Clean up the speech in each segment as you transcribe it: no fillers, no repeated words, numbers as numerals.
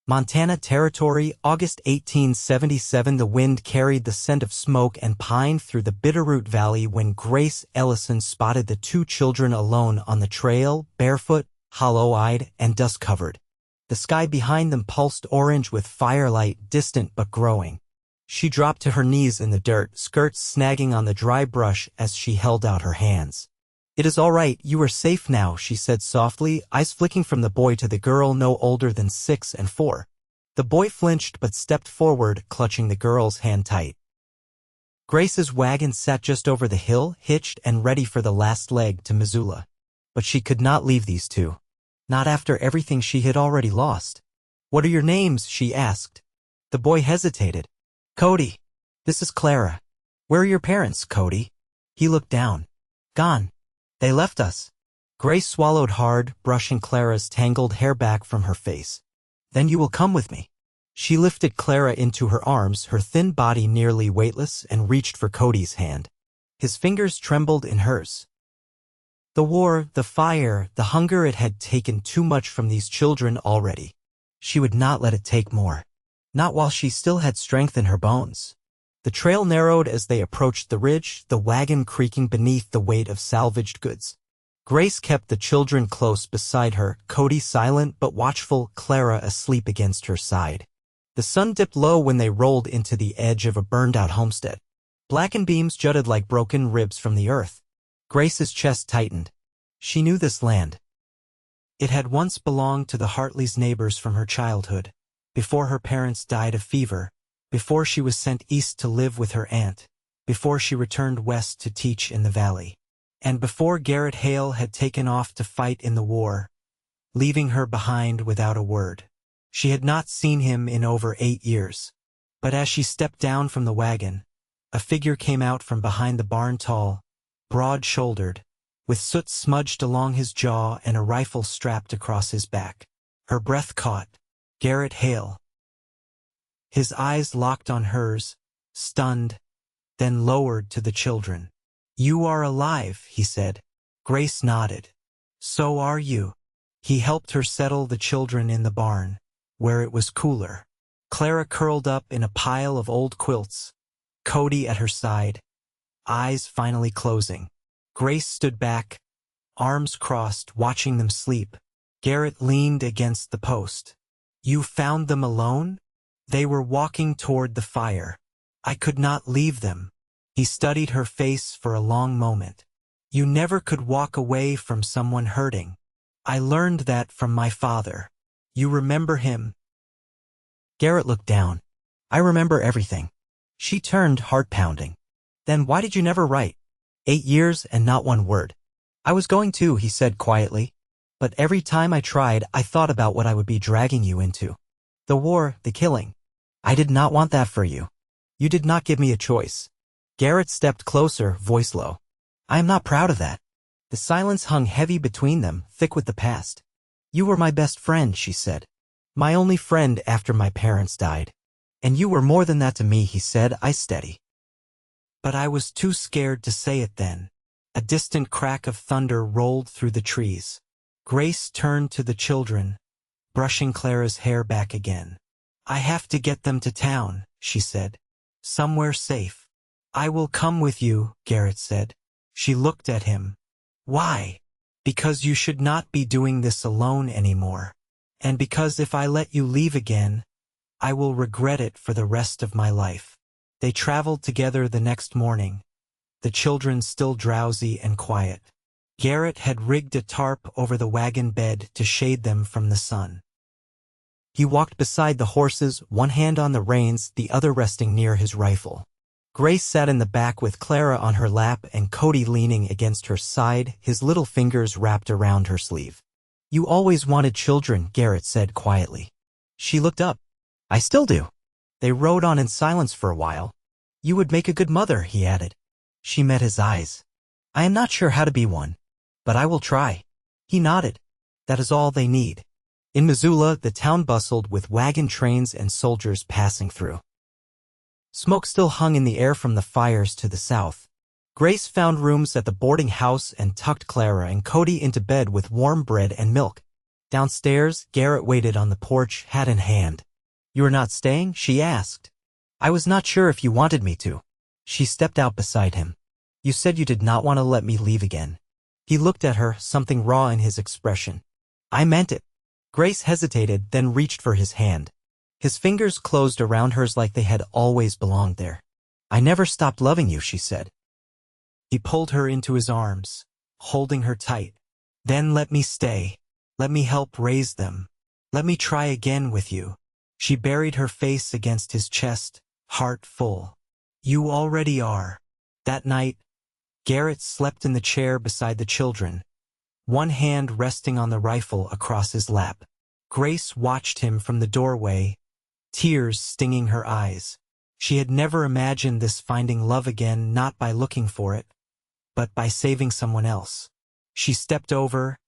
Montana Territory, August 1877. The wind carried the scent of smoke and pine through the Bitterroot Valley when Grace Ellison spotted the two children alone on the trail, barefoot, hollow-eyed, and dust-covered. The sky behind them pulsed orange with firelight, distant but growing. She dropped to her knees in the dirt, skirts snagging on the dry brush as she held out her hands. "It is all right, you are safe now," she said softly, eyes flicking from the boy to the girl no older than 6 and 4. The boy flinched but stepped forward, clutching the girl's hand tight. Grace's wagon sat just over the hill, hitched and ready for the last leg to Missoula. But she could not leave these two. Not after everything she had already lost. "What are your names?" she asked. The boy hesitated. "Cody. This is Clara. Where are your parents, Cody?" He looked down. "Gone. They left us." Grace swallowed hard, brushing Clara's tangled hair back from her face. "Then you will come with me." She lifted Clara into her arms, her thin body nearly weightless, and reached for Cody's hand. His fingers trembled in hers. The war, the fire, the hunger, it had taken too much from these children already. She would not let it take more. Not while she still had strength in her bones. The trail narrowed as they approached the ridge, the wagon creaking beneath the weight of salvaged goods. Grace kept the children close beside her, Cody silent but watchful, Clara asleep against her side. The sun dipped low when they rolled into the edge of a burned-out homestead. Blackened beams jutted like broken ribs from the earth. Grace's chest tightened. She knew this land. It had once belonged to the Hartley's neighbors from her childhood, before her parents died of fever, before she was sent east to live with her aunt, before she returned west to teach in the valley, and before Garrett Hale had taken off to fight in the war, leaving her behind without a word. She had not seen him in over 8 years. But as she stepped down from the wagon, a figure came out from behind the barn, tall, broad-shouldered, with soot smudged along his jaw and a rifle strapped across his back. Her breath caught. Garrett Hale. His eyes locked on hers, stunned, then lowered to the children. "You are alive," he said. Grace nodded. "So are you." He helped her settle the children in the barn, where it was cooler. Clara curled up in a pile of old quilts, Cody at her side, eyes finally closing. Grace stood back, arms crossed, watching them sleep. Garrett leaned against the post. "You found them alone?" "They were walking toward the fire. I could not leave them." He studied her face for a long moment. "You never could walk away from someone hurting. I learned that from my father. You remember him?" Garrett looked down. "I remember everything." She turned, heart pounding. "Then why did you never write? 8 years and not one word." "I was going to," he said quietly. "But every time I tried, I thought about what I would be dragging you into. The war, the killing. I did not want that for you. You did not give me a choice." Garrett stepped closer, voice low. "I am not proud of that." The silence hung heavy between them, thick with the past. "You were my best friend," she said. "My only friend after my parents died. And you were more than that to me," he said, eyes steady. "But I was too scared to say it then." A distant crack of thunder rolled through the trees. Grace turned to the children, brushing Clara's hair back again. "I have to get them to town," she said. "Somewhere safe." "I will come with you," Garrett said. She looked at him. "Why?" "Because you should not be doing this alone anymore. And because if I let you leave again, I will regret it for the rest of my life." They traveled together the next morning, the children still drowsy and quiet. Garrett had rigged a tarp over the wagon bed to shade them from the sun. He walked beside the horses, one hand on the reins, the other resting near his rifle. Grace sat in the back with Clara on her lap and Cody leaning against her side, his little fingers wrapped around her sleeve. "You always wanted children," Garrett said quietly. She looked up. "I still do." They rode on in silence for a while. "You would make a good mother," he added. She met his eyes. "I am not sure how to be one, but I will try." He nodded. "That is all they need." In Missoula, the town bustled with wagon trains and soldiers passing through. Smoke still hung in the air from the fires to the south. Grace found rooms at the boarding house and tucked Clara and Cody into bed with warm bread and milk. Downstairs, Garrett waited on the porch, hat in hand. "You are not staying?" she asked. "I was not sure if you wanted me to." She stepped out beside him. "You said you did not want to let me leave again." He looked at her, something raw in his expression. "I meant it." Grace hesitated, then reached for his hand. His fingers closed around hers like they had always belonged there. "I never stopped loving you," she said. He pulled her into his arms, holding her tight. "Then let me stay. Let me help raise them. Let me try again with you." She buried her face against his chest, heart full. "You already are." That night, Garrett slept in the chair beside the children, one hand resting on the rifle across his lap. Grace watched him from the doorway, tears stinging her eyes. She had never imagined this, finding love again, not by looking for it, but by saving someone else. She stepped over,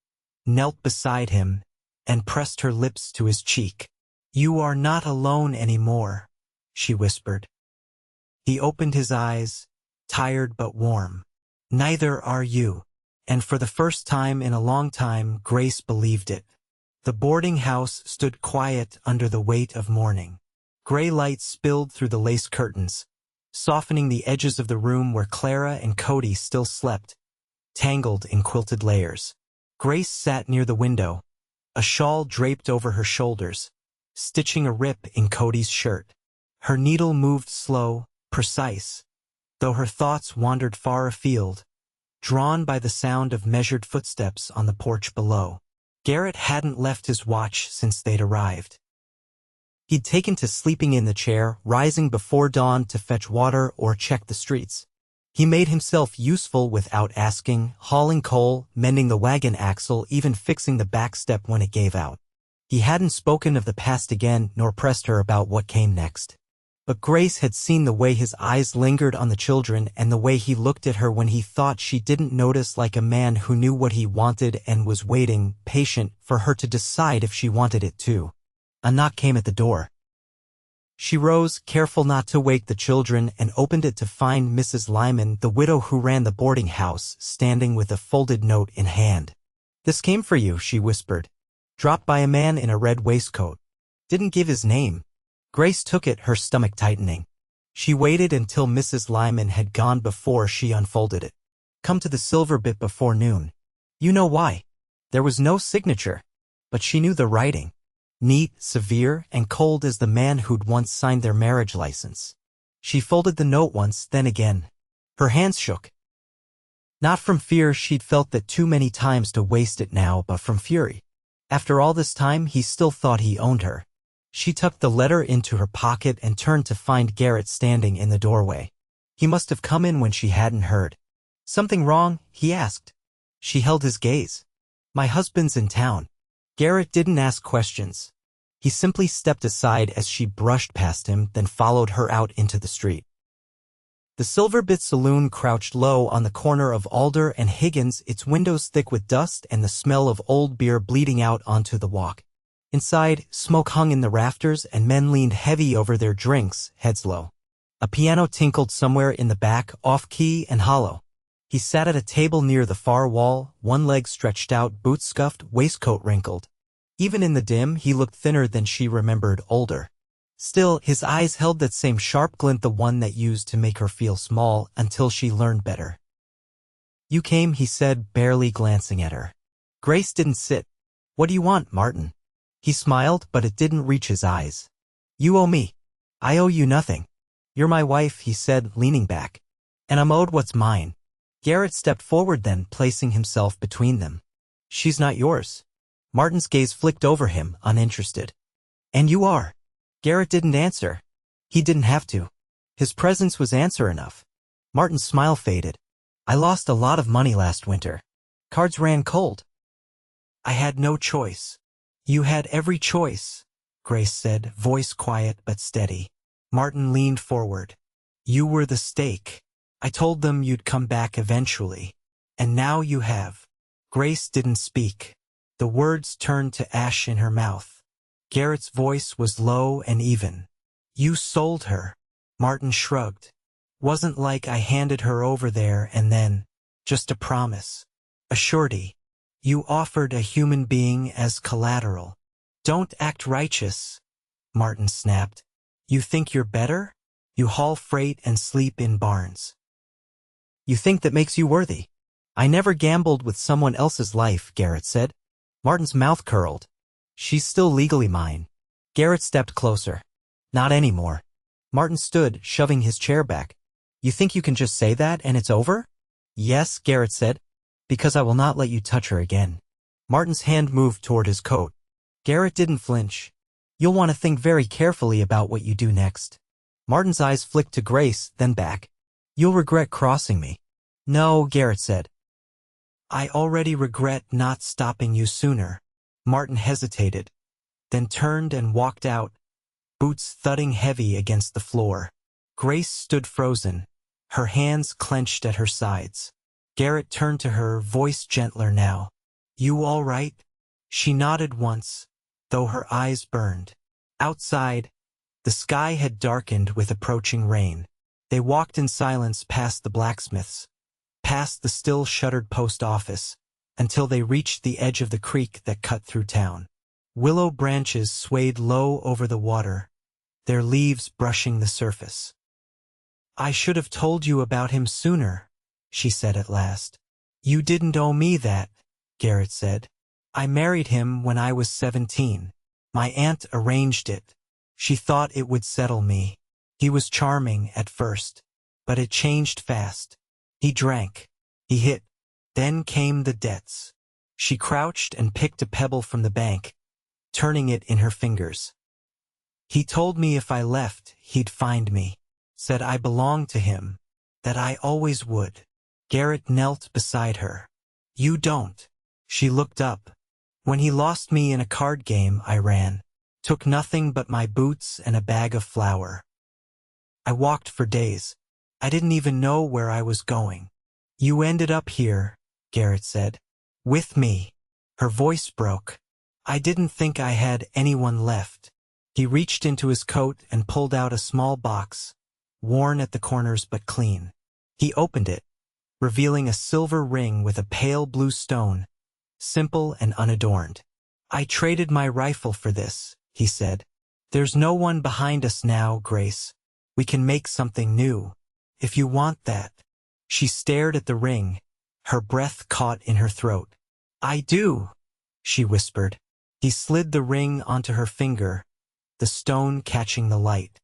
knelt beside him, and pressed her lips to his cheek. "You are not alone anymore," she whispered. He opened his eyes, tired but warm. "Neither are you." And for the first time in a long time, Grace believed it. The boarding house stood quiet under the weight of morning. Gray light spilled through the lace curtains, softening the edges of the room where Clara and Cody still slept, tangled in quilted layers. Grace sat near the window, a shawl draped over her shoulders, stitching a rip in Cody's shirt. Her needle moved slow, precise, though her thoughts wandered far afield, drawn by the sound of measured footsteps on the porch below. Garrett hadn't left his watch since they'd arrived. He'd taken to sleeping in the chair, rising before dawn to fetch water or check the streets. He made himself useful without asking, hauling coal, mending the wagon axle, even fixing the back step when it gave out. He hadn't spoken of the past again, nor pressed her about what came next. But Grace had seen the way his eyes lingered on the children and the way he looked at her when he thought she didn't notice, like a man who knew what he wanted and was waiting, patient, for her to decide if she wanted it too. A knock came at the door. She rose, careful not to wake the children, and opened it to find Mrs. Lyman, the widow who ran the boarding house, standing with a folded note in hand. "This came for you," she whispered. "Dropped by a man in a red waistcoat. Didn't give his name." Grace took it, her stomach tightening. She waited until Mrs. Lyman had gone before she unfolded it. "Come to the silver bit before noon." You know why. There was no signature, but she knew the writing. Neat, severe, and cold as the man who'd once signed their marriage license. She folded the note once, then again. Her hands shook. Not from fear, she'd felt that too many times to waste it now, but from fury. After all this time, he still thought he owned her. She tucked the letter into her pocket and turned to find Garrett standing in the doorway. He must have come in when she hadn't heard. "Something wrong?" he asked. She held his gaze. "My husband's in town." Garrett didn't ask questions. He simply stepped aside as she brushed past him, then followed her out into the street. The Silverbit Saloon crouched low on the corner of Alder and Higgins, its windows thick with dust and the smell of old beer bleeding out onto the walk. Inside, smoke hung in the rafters and men leaned heavy over their drinks, heads low. A piano tinkled somewhere in the back, off-key and hollow. He sat at a table near the far wall, one leg stretched out, boots scuffed, waistcoat wrinkled. Even in the dim, he looked thinner than she remembered, older. Still, his eyes held that same sharp glint, the one that used to make her feel small, until she learned better. "You came," he said, barely glancing at her. Grace didn't sit. "What do you want, Martin?" He smiled, but it didn't reach his eyes. "You owe me." "I owe you nothing. You're my wife," he said, leaning back. "And I'm owed what's mine." Garrett stepped forward then, placing himself between them. "She's not yours." Martin's gaze flicked over him, uninterested. "And you are." Garrett didn't answer. He didn't have to. His presence was answer enough. Martin's smile faded. "I lost a lot of money last winter. Cards ran cold. I had no choice." "You had every choice," Grace said, voice quiet but steady. Martin leaned forward. "You were the stake. I told them you'd come back eventually. And now you have." Grace didn't speak. The words turned to ash in her mouth. Garrett's voice was low and even. "You sold her." Martin shrugged. "Wasn't like I handed her over there and then, just a promise. A surety. You offered a human being as collateral. Don't act righteous, Martin snapped. You think you're better? You haul freight and sleep in barns. You think that makes you worthy? I never gambled with someone else's life, Garrett said. Martin's mouth curled. She's still legally mine. Garrett stepped closer. Not anymore. Martin stood, shoving his chair back. You think you can just say that and it's over? Yes, Garrett said. Because I will not let you touch her again. Martin's hand moved toward his coat. Garrett didn't flinch. You'll want to think very carefully about what you do next. Martin's eyes flicked to Grace, then back. You'll regret crossing me. No, Garrett said. I already regret not stopping you sooner. Martin hesitated, then turned and walked out, boots thudding heavy against the floor. Grace stood frozen, her hands clenched at her sides. Garrett turned to her, voice gentler now. You all right? She nodded once, though her eyes burned. Outside, the sky had darkened with approaching rain. They walked in silence past the blacksmiths, past the still-shuttered post office, until they reached the edge of the creek that cut through town. Willow branches swayed low over the water, their leaves brushing the surface. I should have told you about him sooner, she said at last. You didn't owe me that, Garrett said. I married him when I was 17. My aunt arranged it. She thought it would settle me. He was charming at first, but it changed fast. He drank. He hit. Then came the debts. She crouched and picked a pebble from the bank, turning it in her fingers. He told me if I left, he'd find me. Said I belonged to him, that I always would. Garrett knelt beside her. You don't. She looked up. When he lost me in a card game, I ran. Took nothing but my boots and a bag of flour. I walked for days. I didn't even know where I was going. You ended up here, Garrett said. With me. Her voice broke. I didn't think I had anyone left. He reached into his coat and pulled out a small box, worn at the corners but clean. He opened it, revealing a silver ring with a pale blue stone, simple and unadorned. I traded my rifle for this, he said. There's no one behind us now, Grace. We can make something new, if you want that. She stared at the ring, her breath caught in her throat. I do, she whispered. He slid the ring onto her finger, the stone catching the light.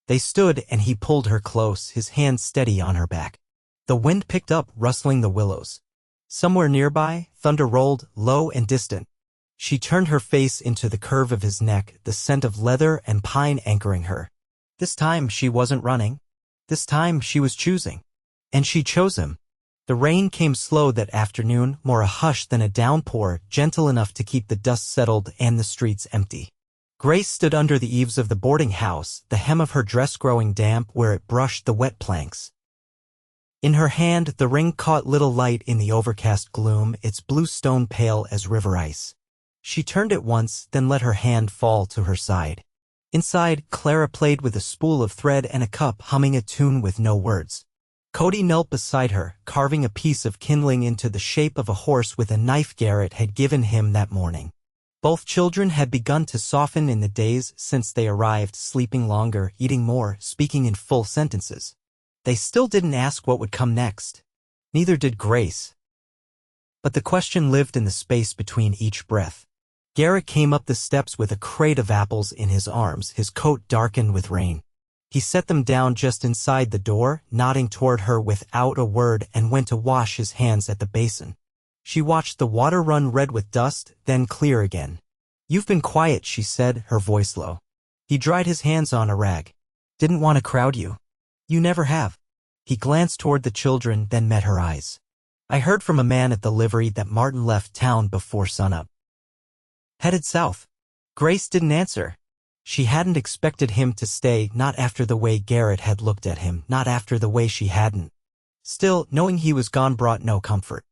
They stood and he pulled her close, his hand steady on her back. The wind picked up, rustling the willows. Somewhere nearby, thunder rolled, low and distant. She turned her face into the curve of his neck, the scent of leather and pine anchoring her. This time she wasn't running. This time she was choosing. And she chose him. The rain came slow that afternoon, more a hush than a downpour, gentle enough to keep the dust settled and the streets empty. Grace stood under the eaves of the boarding house, the hem of her dress growing damp where it brushed the wet planks. In her hand, the ring caught little light in the overcast gloom, its blue stone pale as river ice. She turned it once, then let her hand fall to her side. Inside, Clara played with a spool of thread and a cup, humming a tune with no words. Cody knelt beside her, carving a piece of kindling into the shape of a horse with a knife Garrett had given him that morning. Both children had begun to soften in the days since they arrived, sleeping longer, eating more, speaking in full sentences. They still didn't ask what would come next. Neither did Grace. But the question lived in the space between each breath. Garrett came up the steps with a crate of apples in his arms, his coat darkened with rain. He set them down just inside the door, nodding toward her without a word, and went to wash his hands at the basin. She watched the water run red with dust, then clear again. You've been quiet, she said, her voice low. He dried his hands on a rag. Didn't want to crowd you. You never have. He glanced toward the children, then met her eyes. I heard from a man at the livery that Martin left town before sunup. Headed south. Grace didn't answer. She hadn't expected him to stay, not after the way Garrett had looked at him, not after the way she hadn't. Still, knowing he was gone brought no comfort.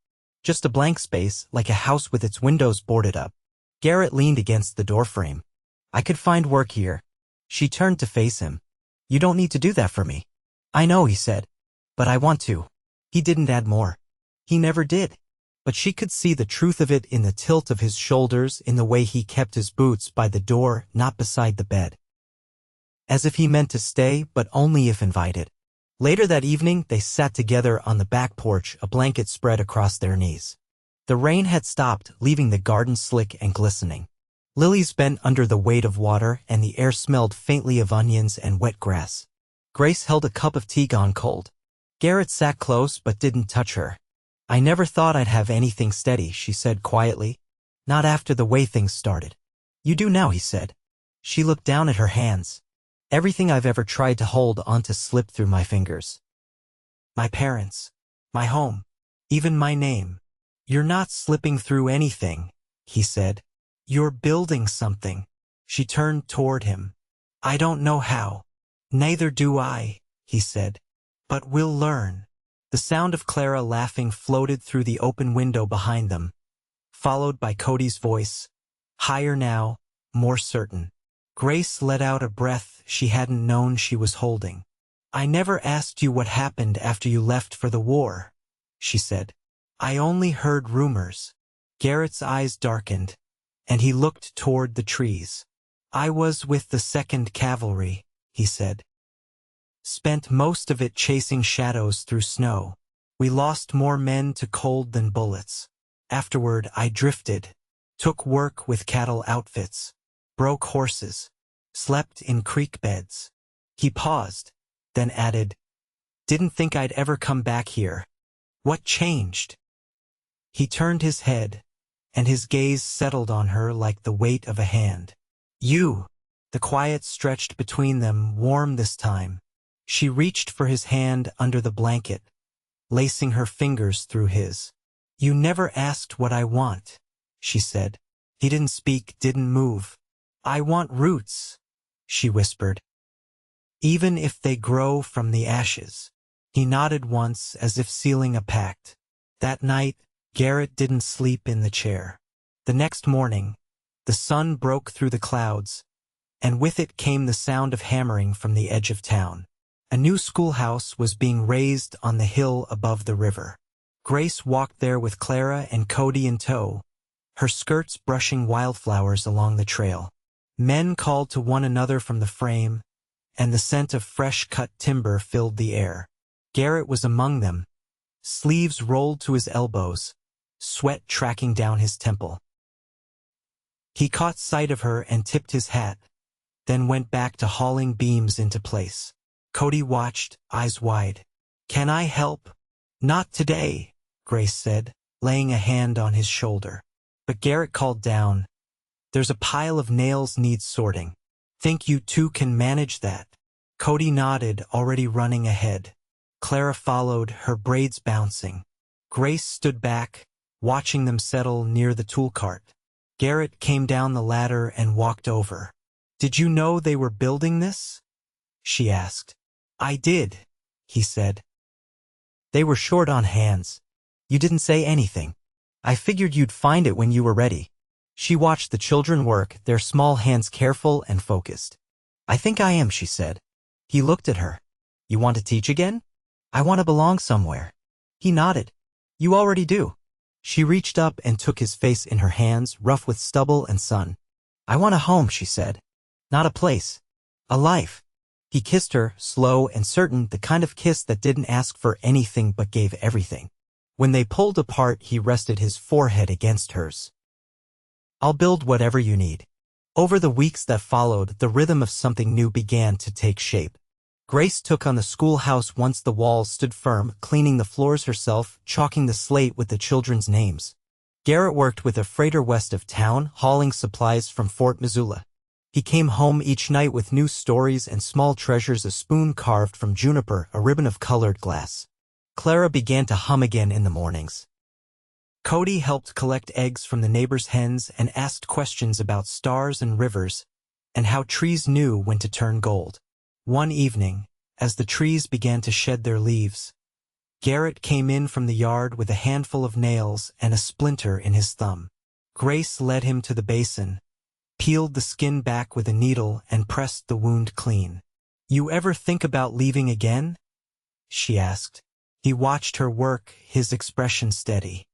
Just a blank space, like a house with its windows boarded up. Garrett leaned against the doorframe. I could find work here. She turned to face him. You don't need to do that for me. I know, he said. But I want to. He didn't add more. He never did. but she could see the truth of it in the tilt of his shoulders, in the way he kept his boots by the door, not beside the bed. As if he meant to stay, but only if invited. Later that evening, they sat together on the back porch, a blanket spread across their knees. The rain had stopped, leaving the garden slick and glistening. Lilies bent under the weight of water, and the air smelled faintly of onions and wet grass. Grace held a cup of tea gone cold. Garrett sat close but didn't touch her. "I never thought I'd have anything steady," she said quietly. "Not after the way things started." "You do now," he said. She looked down at her hands. "Everything I've ever tried to hold on to slipped through my fingers. My parents, my home, even my name." "You're not slipping through anything," he said. "You're building something." She turned toward him. "I don't know how." "Neither do I," he said. "But we'll learn." The sound of Clara laughing floated through the open window behind them, followed by Cody's voice, higher now, more certain. Grace let out a breath she hadn't known she was holding. "I never asked you what happened after you left for the war," she said. "I only heard rumors." Garrett's eyes darkened, and he looked toward the trees. "I was with the 2nd Cavalry," he said. "Spent most of it chasing shadows through snow. We lost more men to cold than bullets. Afterward, I drifted, took work with cattle outfits, broke horses, slept in creek beds." He paused, then added, "Didn't think I'd ever come back here. What changed?" He turned his head, and his gaze settled on her like the weight of a hand. "You." The quiet stretched between them, warm this time. She reached for his hand under the blanket, lacing her fingers through his. "You never asked what I want," she said. He didn't speak, didn't move. "I want roots," she whispered. "Even if they grow from the ashes." He nodded once, as if sealing a pact. That night, Garrett didn't sleep in the chair. The next morning, the sun broke through the clouds, and with it came the sound of hammering from the edge of town. A new schoolhouse was being raised on the hill above the river. Grace walked there with Clara and Cody in tow, her skirts brushing wildflowers along the trail. Men called to one another from the frame, and the scent of fresh-cut timber filled the air. Garrett was among them, sleeves rolled to his elbows, sweat tracking down his temple. He caught sight of her and tipped his hat, then went back to hauling beams into place. Cody watched, eyes wide. "Can I help?" "Not today," Grace said, laying a hand on his shoulder. But Garrett called down, "There's a pile of nails needs sorting. Think you two can manage that?" Cody nodded, already running ahead. Clara followed, her braids bouncing. Grace stood back, watching them settle near the tool cart. Garrett came down the ladder and walked over. "Did you know they were building this?" she asked. "I did," he said. "They were short on hands. You didn't say anything. I figured you'd find it when you were ready." She watched the children work, their small hands careful and focused. "I think I am," she said. He looked at her. "You want to teach again?" "I want to belong somewhere." He nodded. "You already do." She reached up and took his face in her hands, rough with stubble and sun. "I want a home," she said. "Not a place. A life." He kissed her, slow and certain, the kind of kiss that didn't ask for anything but gave everything. When they pulled apart, he rested his forehead against hers. "I'll build whatever you need." Over the weeks that followed, the rhythm of something new began to take shape. Grace took on the schoolhouse once the walls stood firm, cleaning the floors herself, chalking the slate with the children's names. Garrett worked with a freighter west of town, hauling supplies from Fort Missoula. He came home each night with new stories and small treasures, a spoon carved from juniper, a ribbon of colored glass. Clara began to hum again in the mornings. Cody helped collect eggs from the neighbors' hens and asked questions about stars and rivers, and how trees knew when to turn gold. One evening, as the trees began to shed their leaves, Garrett came in from the yard with a handful of nails and a splinter in his thumb. Grace led him to the basin, peeled the skin back with a needle and pressed the wound clean. "You ever think about leaving again?" she asked. He watched her work, his expression steady.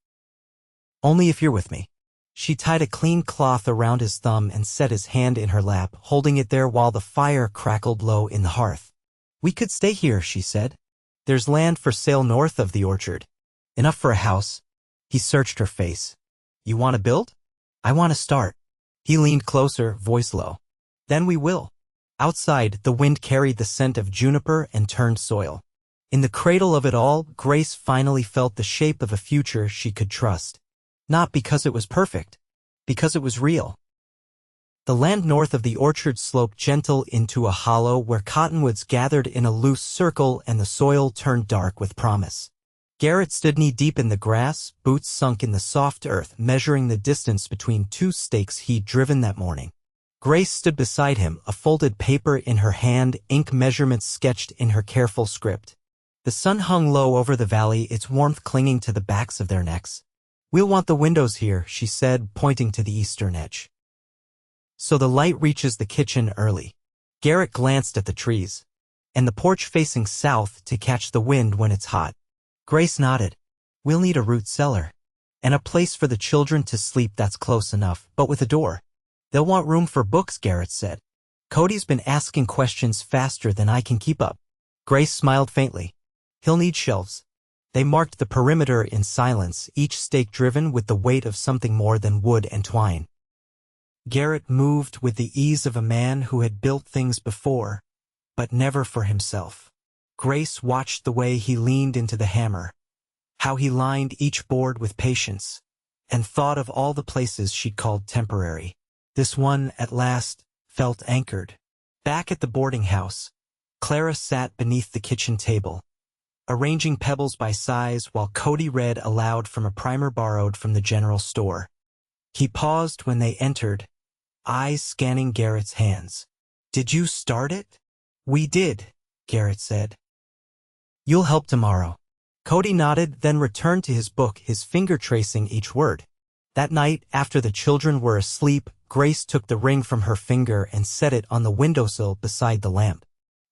Only if you're with me. She tied a clean cloth around his thumb and set his hand in her lap, holding it there while the fire crackled low in the hearth. We could stay here, she said. There's land for sale north of the orchard. Enough for a house. He searched her face. You want to build? I want to start. He leaned closer, voice low. Then we will. Outside, the wind carried the scent of juniper and turned soil. In the cradle of it all, Grace finally felt the shape of a future she could trust. Not because it was perfect, because it was real. The land north of the orchard sloped gentle into a hollow where cottonwoods gathered in a loose circle and the soil turned dark with promise. Garrett stood knee-deep in the grass, boots sunk in the soft earth, measuring the distance between two stakes he'd driven that morning. Grace stood beside him, a folded paper in her hand, ink measurements sketched in her careful script. The sun hung low over the valley, its warmth clinging to the backs of their necks. We'll want the windows here, she said, pointing to the eastern edge. So the light reaches the kitchen early. Garrett glanced at the trees. And the porch facing south to catch the wind when it's hot. Grace nodded. We'll need a root cellar. And a place for the children to sleep that's close enough, but with a door. They'll want room for books, Garrett said. Cody's been asking questions faster than I can keep up. Grace smiled faintly. He'll need shelves. They marked the perimeter in silence, each stake driven with the weight of something more than wood and twine. Garrett moved with the ease of a man who had built things before, but never for himself. Grace watched the way he leaned into the hammer, how he lined each board with patience, and thought of all the places she'd called temporary. This one, at last, felt anchored. Back at the boarding house, Clara sat beneath the kitchen table, arranging pebbles by size while Cody read aloud from a primer borrowed from the general store. He paused when they entered, eyes scanning Garrett's hands. Did you start it? We did, Garrett said. You'll help tomorrow. Cody nodded, then returned to his book, his finger tracing each word. That night, after the children were asleep, Grace took the ring from her finger and set it on the windowsill beside the lamp.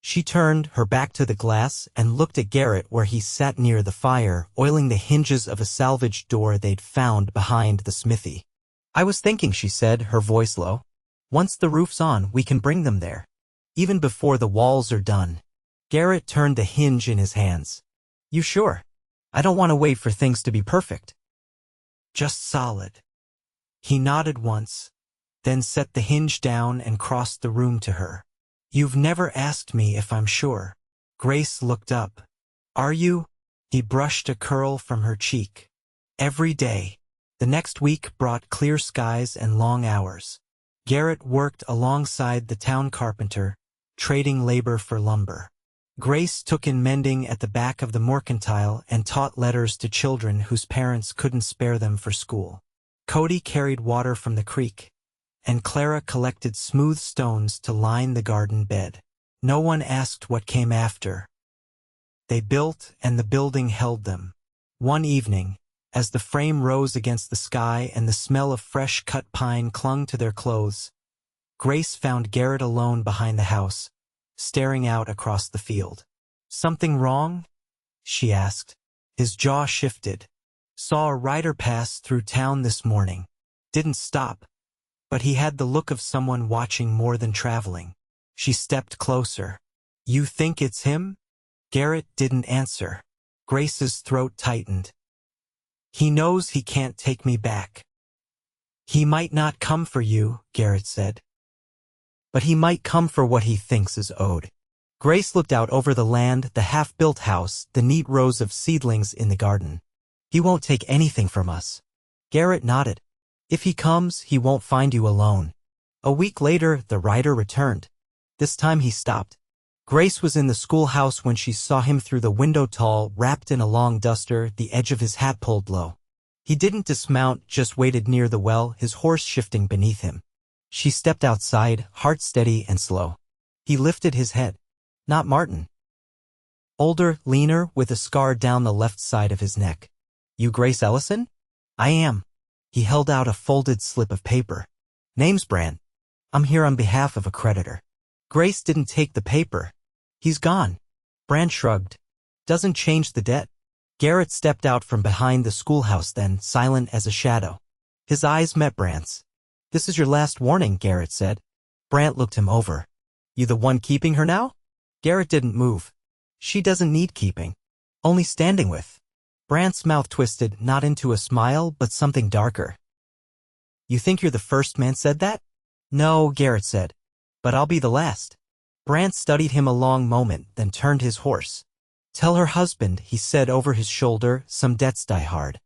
She turned her back to the glass and looked at Garrett where he sat near the fire, oiling the hinges of a salvaged door they'd found behind the smithy. I was thinking, she said, her voice low. Once the roof's on, we can bring them there. Even before the walls are done. Garrett turned the hinge in his hands. You sure? I don't want to wait for things to be perfect. Just solid. He nodded once, then set the hinge down and crossed the room to her. You've never asked me if I'm sure. Grace looked up. Are you? He brushed a curl from her cheek. Every day. The next week brought clear skies and long hours. Garrett worked alongside the town carpenter, trading labor for lumber. Grace took in mending at the back of the mercantile and taught letters to children whose parents couldn't spare them for school. Cody carried water from the creek, and Clara collected smooth stones to line the garden bed. No one asked what came after. They built, and the building held them. One evening, as the frame rose against the sky and the smell of fresh-cut pine clung to their clothes, Grace found Garrett alone behind the house, staring out across the field. Something wrong? She asked. His jaw shifted. Saw a rider pass through town this morning. Didn't stop. But he had the look of someone watching more than traveling. She stepped closer. You think it's him? Garrett didn't answer. Grace's throat tightened. He knows he can't take me back. He might not come for you, Garrett said. But he might come for what he thinks is owed. Grace looked out over the land, the half-built house, the neat rows of seedlings in the garden. He won't take anything from us. Garrett nodded. If he comes, he won't find you alone. A week later, the rider returned. This time he stopped. Grace was in the schoolhouse when she saw him through the window, tall, wrapped in a long duster, the edge of his hat pulled low. He didn't dismount, just waited near the well, his horse shifting beneath him. She stepped outside, heart steady and slow. He lifted his head. Not Martin. Older, leaner, with a scar down the left side of his neck. You Grace Ellison? I am. He held out a folded slip of paper. Name's Brand. I'm here on behalf of a creditor. Grace didn't take the paper. He's gone. Brand shrugged. Doesn't change the debt. Garrett stepped out from behind the schoolhouse then, silent as a shadow. His eyes met Brant's. "This is your last warning," Garrett said. Brant looked him over. "You the one keeping her now?" Garrett didn't move. "She doesn't need keeping. Only standing with." Brant's mouth twisted, not into a smile, but something darker. "You think you're the first man said that?" "No," Garrett said. "But I'll be the last." Brant studied him a long moment, then turned his horse. "Tell her husband," he said over his shoulder, "some debts die hard."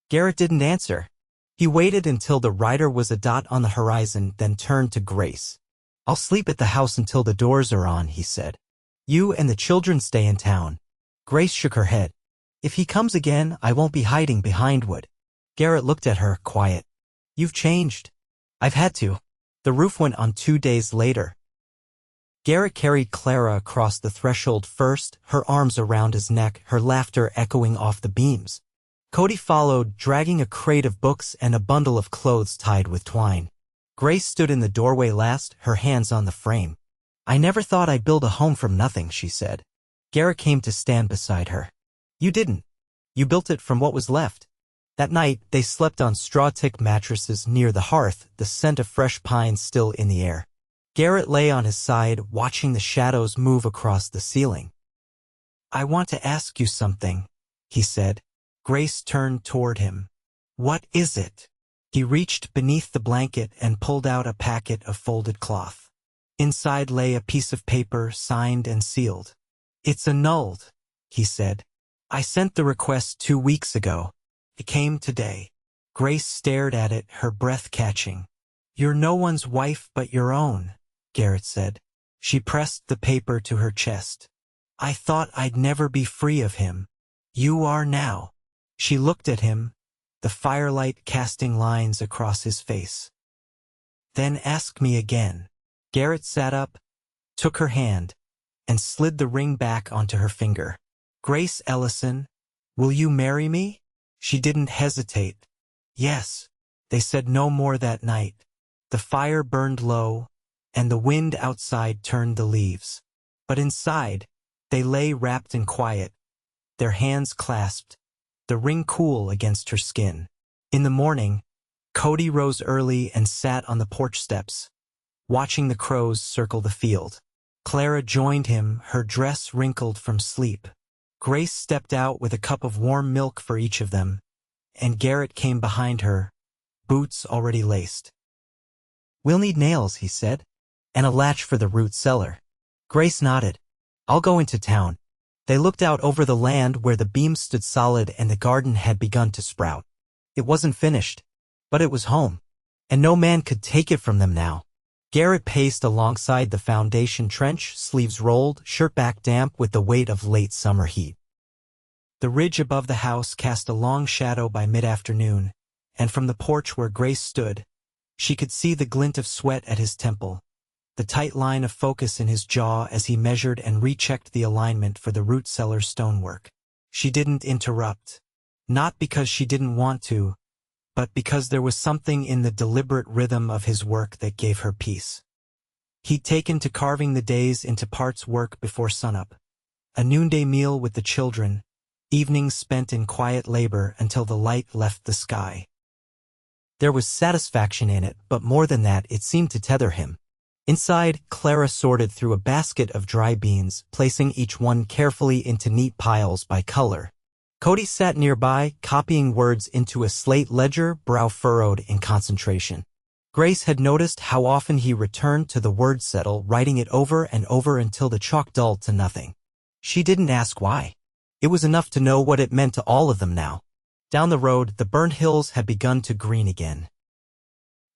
Garrett didn't answer. He waited until the rider was a dot on the horizon, then turned to Grace. "I'll sleep at the house until the doors are on," he said. "You and the children stay in town." Grace shook her head. "If he comes again, I won't be hiding behind wood." Garrett looked at her, quiet. "You've changed." "I've had to." The roof went on 2 days later. Garrett carried Clara across the threshold first, her arms around his neck, her laughter echoing off the beams. Cody followed, dragging a crate of books and a bundle of clothes tied with twine. Grace stood in the doorway last, her hands on the frame. "I never thought I'd build a home from nothing," she said. Garrett came to stand beside her. "You didn't. You built it from what was left." That night, they slept on straw-tick mattresses near the hearth, the scent of fresh pine still in the air. Garrett lay on his side, watching the shadows move across the ceiling. "I want to ask you something," he said. Grace turned toward him. "What is it?" He reached beneath the blanket and pulled out a packet of folded cloth. Inside lay a piece of paper, signed and sealed. "It's annulled," he said. "I sent the request 2 weeks ago. It came today." Grace stared at it, her breath catching. "You're no one's wife but your own," Garrett said. She pressed the paper to her chest. "I thought I'd never be free of him. You are now." She looked at him, the firelight casting lines across his face. "Then ask me again." Garrett sat up, took her hand, and slid the ring back onto her finger. "Grace Ellison, will you marry me?" She didn't hesitate. "Yes." They said no more that night. The fire burned low, and the wind outside turned the leaves. But inside, they lay wrapped in quiet, their hands clasped, the ring cool against her skin. In the morning, Cody rose early and sat on the porch steps, watching the crows circle the field. Clara joined him, her dress wrinkled from sleep. Grace stepped out with a cup of warm milk for each of them, and Garrett came behind her, boots already laced. "We'll need nails," he said, "and a latch for the root cellar." Grace nodded. "I'll go into town." They looked out over the land where the beams stood solid and the garden had begun to sprout. It wasn't finished, but it was home, and no man could take it from them now. Garrett paced alongside the foundation trench, sleeves rolled, shirt back damp with the weight of late summer heat. The ridge above the house cast a long shadow by mid-afternoon, and from the porch where Grace stood, she could see the glint of sweat at his temple, the tight line of focus in his jaw as he measured and rechecked the alignment for the root cellar stonework. She didn't interrupt, not because she didn't want to, but because there was something in the deliberate rhythm of his work that gave her peace. He'd taken to carving the days into parts work before sunup, a noonday meal with the children, evenings spent in quiet labor until the light left the sky. There was satisfaction in it, but more than that, it seemed to tether him. Inside, Clara sorted through a basket of dry beans, placing each one carefully into neat piles by color. Cody sat nearby, copying words into a slate ledger, brow furrowed in concentration. Grace had noticed how often he returned to the word settle, writing it over and over until the chalk dulled to nothing. She didn't ask why. It was enough to know what it meant to all of them now. Down the road, the burnt hills had begun to green again.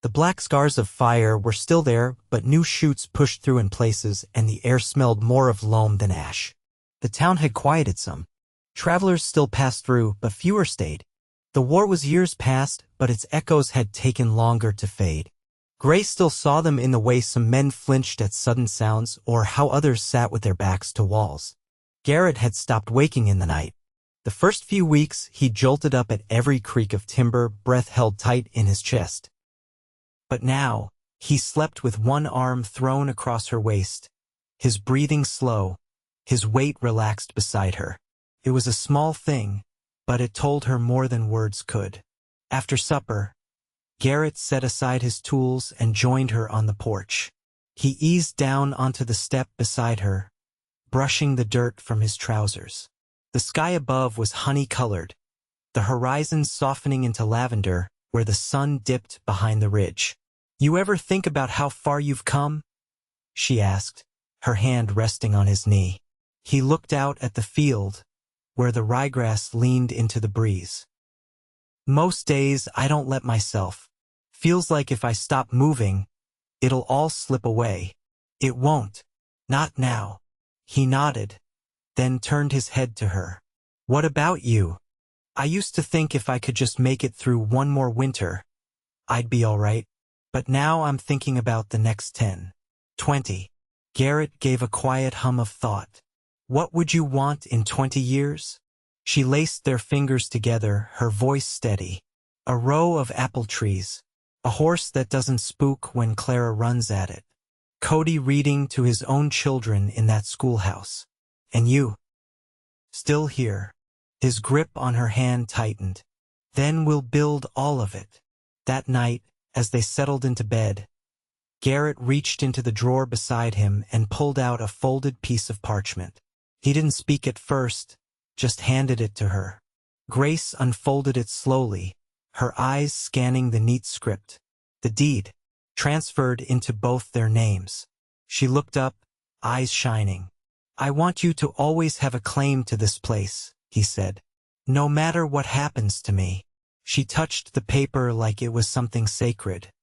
The black scars of fire were still there, but new shoots pushed through in places, and the air smelled more of loam than ash. The town had quieted some. Travelers still passed through, but fewer stayed. The war was years past, but its echoes had taken longer to fade. Grace still saw them in the way some men flinched at sudden sounds, or how others sat with their backs to walls. Garrett had stopped waking in the night. The first few weeks, he jolted up at every creak of timber, breath held tight in his chest. But now, he slept with one arm thrown across her waist, his breathing slow, his weight relaxed beside her. It was a small thing, but it told her more than words could. After supper, Garrett set aside his tools and joined her on the porch. He eased down onto the step beside her, brushing the dirt from his trousers. The sky above was honey-colored, the horizon softening into lavender where the sun dipped behind the ridge. "You ever think about how far you've come?" she asked, her hand resting on his knee. He looked out at the field, where the ryegrass leaned into the breeze. "Most days I don't let myself. Feels like if I stop moving, it'll all slip away. It won't. Not now." He nodded, then turned his head to her. "What about you? I used to think if I could just make it through one more winter, I'd be all right. But now I'm thinking about the next 10, 20. Garrett gave a quiet hum of thought. "What would you want in 20 years? She laced their fingers together, her voice steady. "A row of apple trees. A horse that doesn't spook when Clara runs at it. Cody reading to his own children in that schoolhouse. And you. Still here." His grip on her hand tightened. "Then we'll build all of it." That night, as they settled into bed, Garrett reached into the drawer beside him and pulled out a folded piece of parchment. He didn't speak at first, just handed it to her. Grace unfolded it slowly, her eyes scanning the neat script. The deed, transferred into both their names. She looked up, eyes shining. "I want you to always have a claim to this place," he said. "No matter what happens to me." She touched the paper like it was something sacred.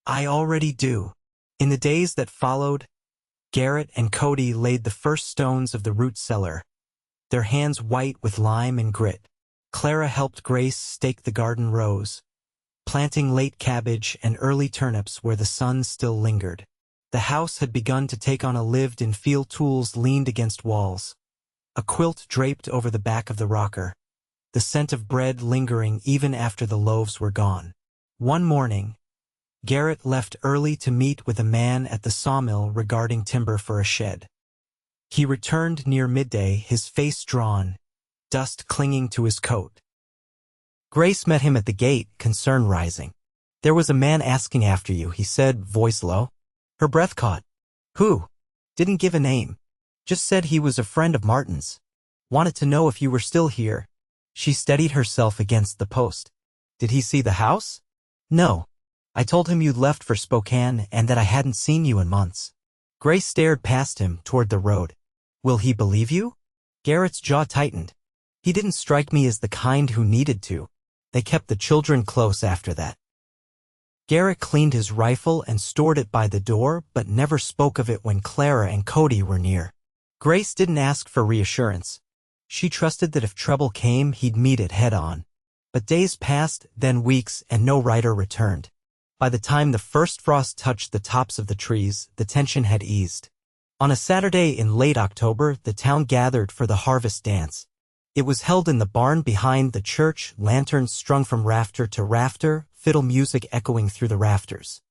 "I already do." In the days that followed, Garrett and Cody laid the first stones of the root cellar, their hands white with lime and grit. Clara helped Grace stake the garden rows, planting late cabbage and early turnips where the sun still lingered. The house had begun to take on a lived-in-feel. Tools leaned against walls, a quilt draped over the back of the rocker, the scent of bread lingering even after the loaves were gone. One morning, Garrett left early to meet with a man at the sawmill regarding timber for a shed. He returned near midday, his face drawn, dust clinging to his coat. Grace met him at the gate, concern rising. "There was a man asking after you," he said, voice low. Her breath caught. "Who?" "Didn't give a name. Just said he was a friend of Martin's. Wanted to know if you were still here." She steadied herself against the post. "Did he see the house?" "No. I told him you'd left for Spokane and that I hadn't seen you in months." Grace stared past him toward the road. "Will he believe you?" Garrett's jaw tightened. He didn't strike me as the kind who needed to. They kept the children close after that. Garrett cleaned his rifle and stored it by the door, but never spoke of it when Clara and Cody were near. Grace didn't ask for reassurance. She trusted that if trouble came, he'd meet it head-on. But days passed, then weeks, and no rider returned. By the time the first frost touched the tops of the trees, the tension had eased. On a Saturday in late October, the town gathered for the harvest dance. It was held in the barn behind the church, lanterns strung from rafter to rafter, fiddle music echoing through the rafters.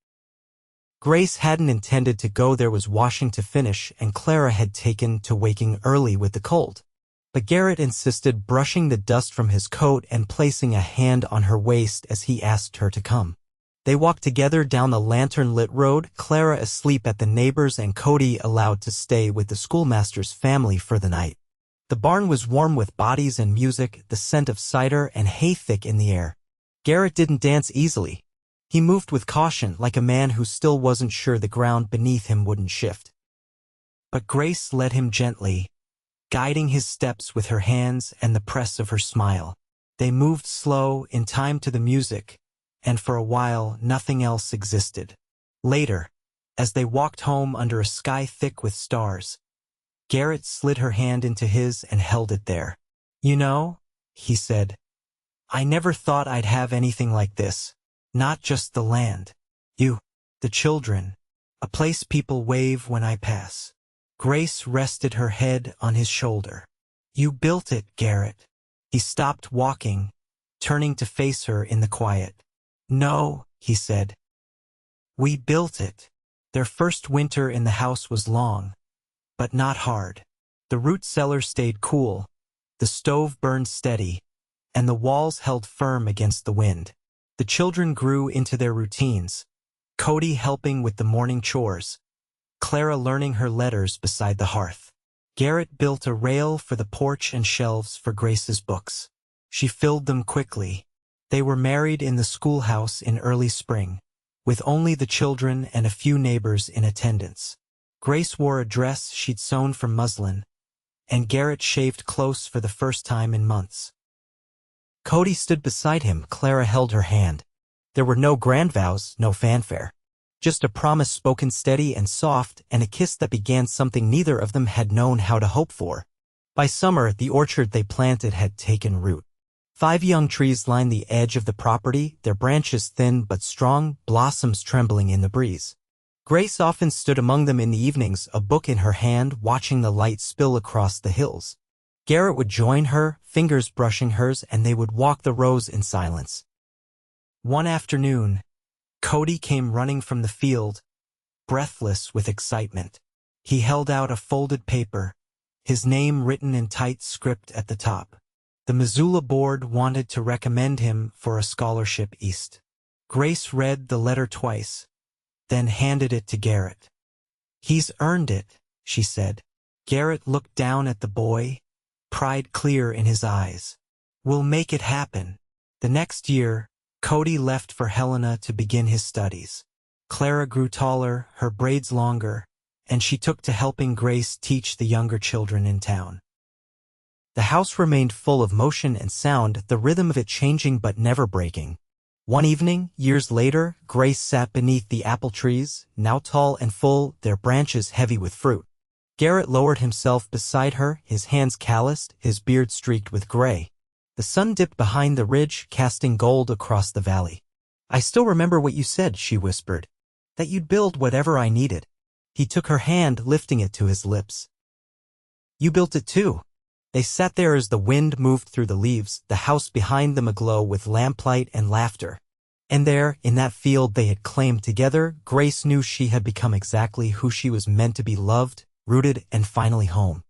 Grace hadn't intended to go. There was washing to finish, and Clara had taken to waking early with the cold. But Garrett insisted, brushing the dust from his coat and placing a hand on her waist as he asked her to come. They walked together down the lantern-lit road, Clara asleep at the neighbors and Cody allowed to stay with the schoolmaster's family for the night. The barn was warm with bodies and music, the scent of cider and hay thick in the air. Garrett didn't dance easily. He moved with caution, like a man who still wasn't sure the ground beneath him wouldn't shift. But Grace led him gently, guiding his steps with her hands and the press of her smile. They moved slow, in time to the music, and for a while nothing else existed. Later, as they walked home under a sky thick with stars, Garrett slid her hand into his and held it there. "You know," he said, "I never thought I'd have anything like this. Not just the land. You, the children, a place people wave when I pass." Grace rested her head on his shoulder. "You built it, Garrett." He stopped walking, turning to face her in the quiet. "No," he said. "We built it." Their first winter in the house was long, but not hard. The root cellar stayed cool, the stove burned steady, and the walls held firm against the wind. The children grew into their routines, Cody helping with the morning chores, Clara learning her letters beside the hearth. Garrett built a rail for the porch and shelves for Grace's books. She filled them quickly. They were married in the schoolhouse in early spring, with only the children and a few neighbors in attendance. Grace wore a dress she'd sewn from muslin, and Garrett shaved close for the first time in months. Cody stood beside him. Clara held her hand. There were no grand vows, no fanfare. Just a promise spoken steady and soft, and a kiss that began something neither of them had known how to hope for. By summer, the orchard they planted had taken root. 5 young trees lined the edge of the property, their branches thin but strong, blossoms trembling in the breeze. Grace often stood among them in the evenings, a book in her hand, watching the light spill across the hills. Garrett would join her, fingers brushing hers, and they would walk the rows in silence. One afternoon, Cody came running from the field, breathless with excitement. He held out a folded paper, his name written in tight script at the top. The Missoula board wanted to recommend him for a scholarship east. Grace read the letter twice, then handed it to Garrett. "He's earned it," she said. Garrett looked down at the boy, pride clear in his eyes. "We'll make it happen." The next year, Cody left for Helena to begin his studies. Clara grew taller, her braids longer, and she took to helping Grace teach the younger children in town. The house remained full of motion and sound, the rhythm of it changing but never breaking. One evening, years later, Grace sat beneath the apple trees, now tall and full, their branches heavy with fruit. Garrett lowered himself beside her, his hands calloused, his beard streaked with gray. The sun dipped behind the ridge, casting gold across the valley. "I still remember what you said," she whispered. "That you'd build whatever I needed." He took her hand, lifting it to his lips. "You built it too." They sat there as the wind moved through the leaves, the house behind them aglow with lamplight and laughter. And there, in that field they had claimed together, Grace knew she had become exactly who she was meant to be, loved, rooted, and finally home.